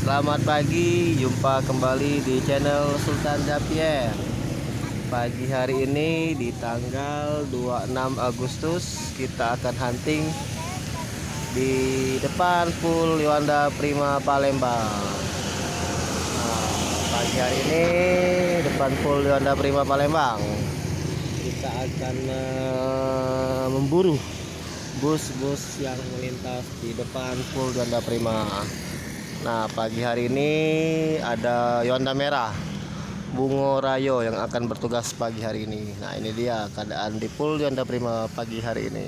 Selamat pagi, jumpa kembali di channel Sultan Javier. Pagi hari ini di tanggal 26 Agustus kita akan hunting di depan Pool Yuanda Prima Palembang. Pagi hari ini depan Pool Yuanda Prima Palembang kita akan memburu bus-bus yang melintas di depan Pool Yuanda Prima. Nah, pagi hari ini ada Yuanda Merah Bungo Rayo yang akan bertugas pagi hari ini. Nah, ini dia keadaan di Pool Yuanda Prima pagi hari ini.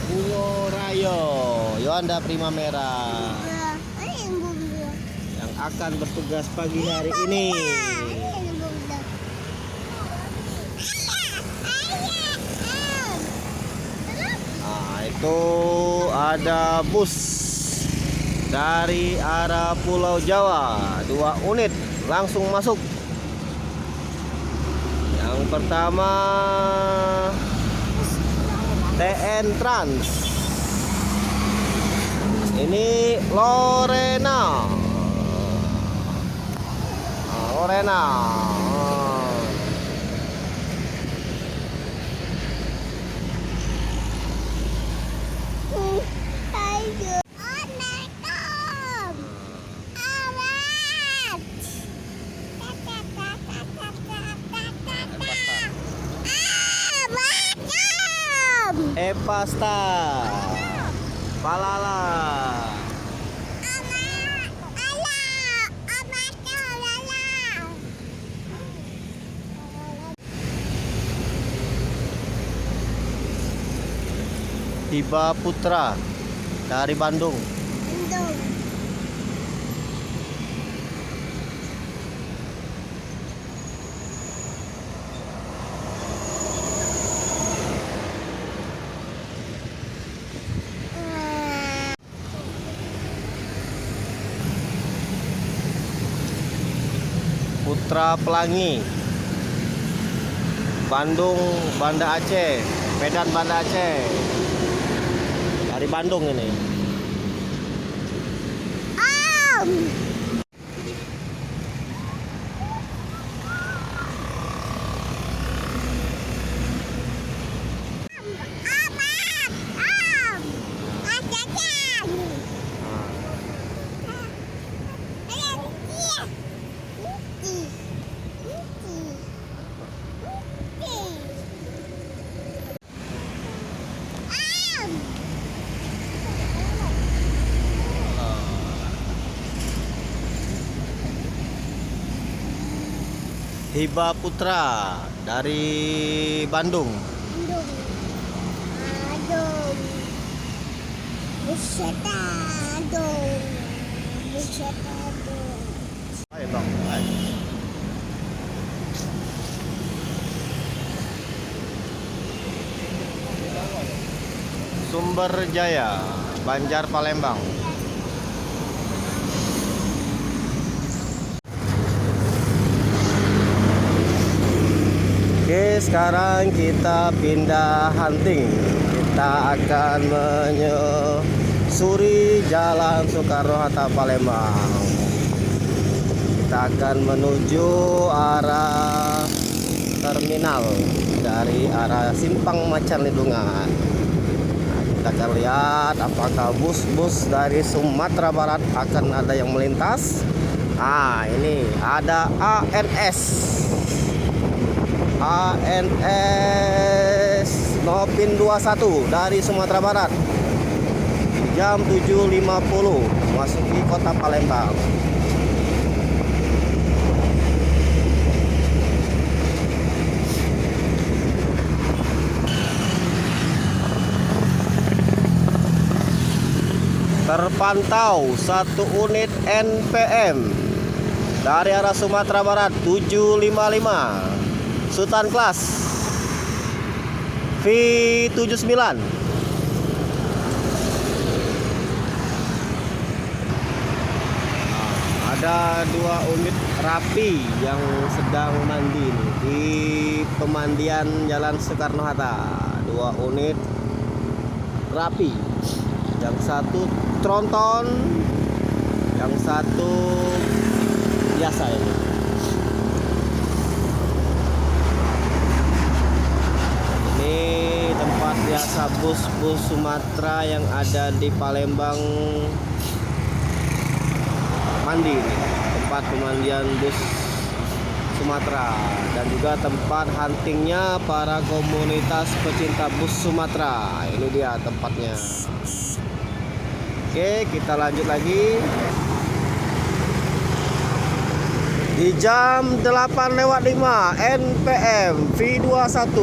Bungo Rayo Yuanda Prima Merah yang akan bertugas pagi hari ini. Nah, itu ada bus dari arah Pulau Jawa, 2 unit langsung masuk. Yang pertama TN Trans, ini Lorena. Epasta, Palala, Hiba Putra dari Bandung. Putra Pelangi, Bandung Banda Aceh, Medan Banda Aceh. Dari Bandung ini. Hiba Putra dari Bandung. Ayo bang, ayo. Sumber Jaya, Banjar Palembang. Oke, sekarang kita pindah hunting. Kita akan menyusuri Jalan Soekarno-Hatta Palembang. Kita akan menuju arah terminal dari arah Simpang Macan Lindungan. Nah, kita akan lihat apakah bus-bus dari Sumatera Barat akan ada yang melintas. Ah, ini ada ANS Nopin 21 dari Sumatera Barat jam 7.50 memasuki kota Palembang. Terpantau 1 unit NPM dari arah Sumatera Barat 755 Sultan Class V79. Ada 2 unit rapi yang sedang mandi nih di pemandian Jalan Soekarno-Hatta. 2 unit rapi, yang satu tronton, yang satu biasa ini. Ini tempat biasa bus-bus Sumatera yang ada di Palembang mandi ini. Tempat pemandian bus Sumatera dan juga tempat huntingnya para komunitas pecinta bus Sumatera. Ini dia tempatnya. Oke, kita lanjut lagi. Di jam 8:05 NPM V21.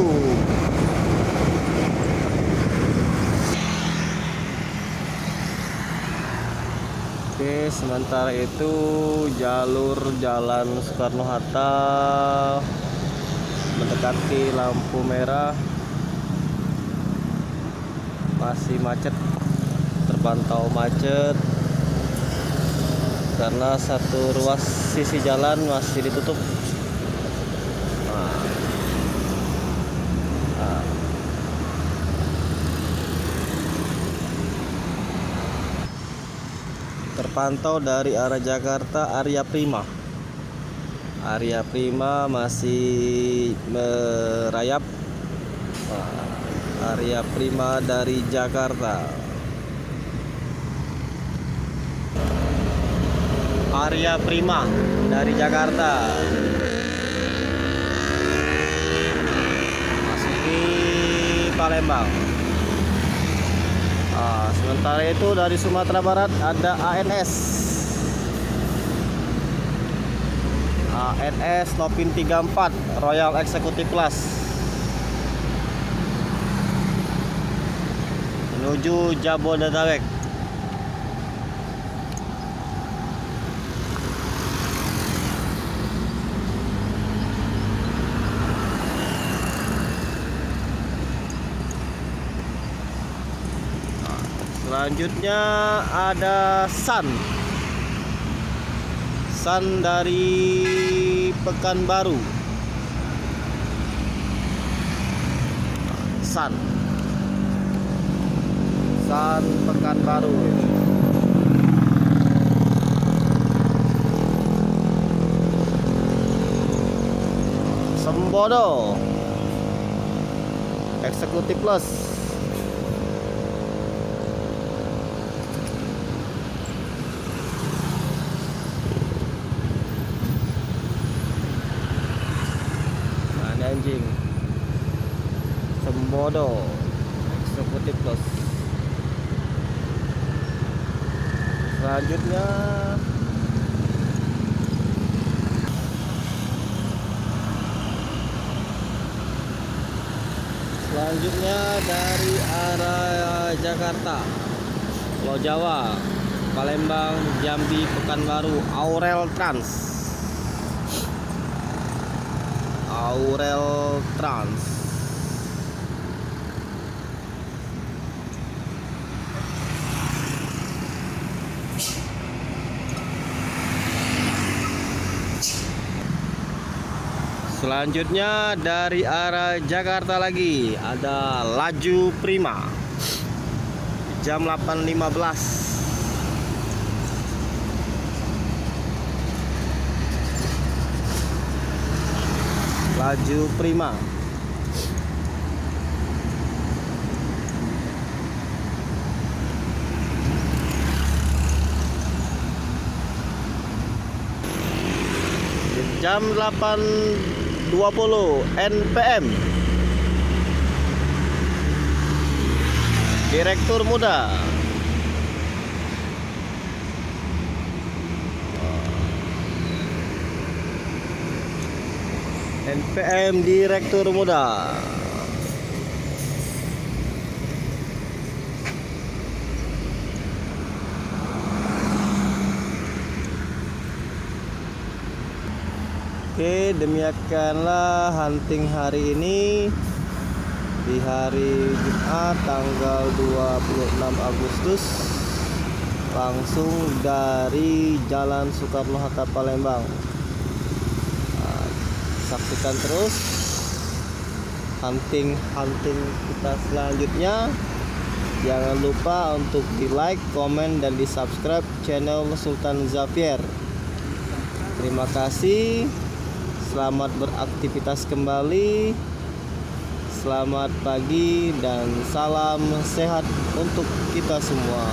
Oke, sementara itu jalur Jalan Soekarno-Hatta mendekati lampu merah masih macet, terpantau macet karena satu ruas sisi jalan masih ditutup. Terpantau dari arah Jakarta Arya Prima. Arya Prima masih merayap. Arya Prima dari Jakarta. Arya Prima dari Jakarta. Masuk di Palembang. Sementara itu dari Sumatera Barat ada ANS Nopin 34 Royal Executive Class menuju Jabodetabek. Selanjutnya ada Sun dari Pekanbaru. Sun Pekanbaru. Sembodo Executive Plus. Anjing Sembodo Executive Plus. Selanjutnya dari arah Jakarta, Pulau Jawa, Palembang, Jambi, Pekanbaru, Aurel Trans. Selanjutnya dari arah Jakarta lagi ada Laju Prima jam 8.15. Laju Prima. Jam 8.20 NPM Direktur Muda. NPM Direktur Muda. Oke, demikianlah hunting hari ini di hari Jumat tanggal 26 Agustus langsung dari Jalan Soekarno-Hatta Palembang. Saksikan terus hunting kita selanjutnya. Jangan lupa untuk di like, komen, dan di subscribe channel Sultan Zapier. Terima kasih. Selamat beraktivitas kembali. Selamat pagi dan salam sehat untuk kita semua.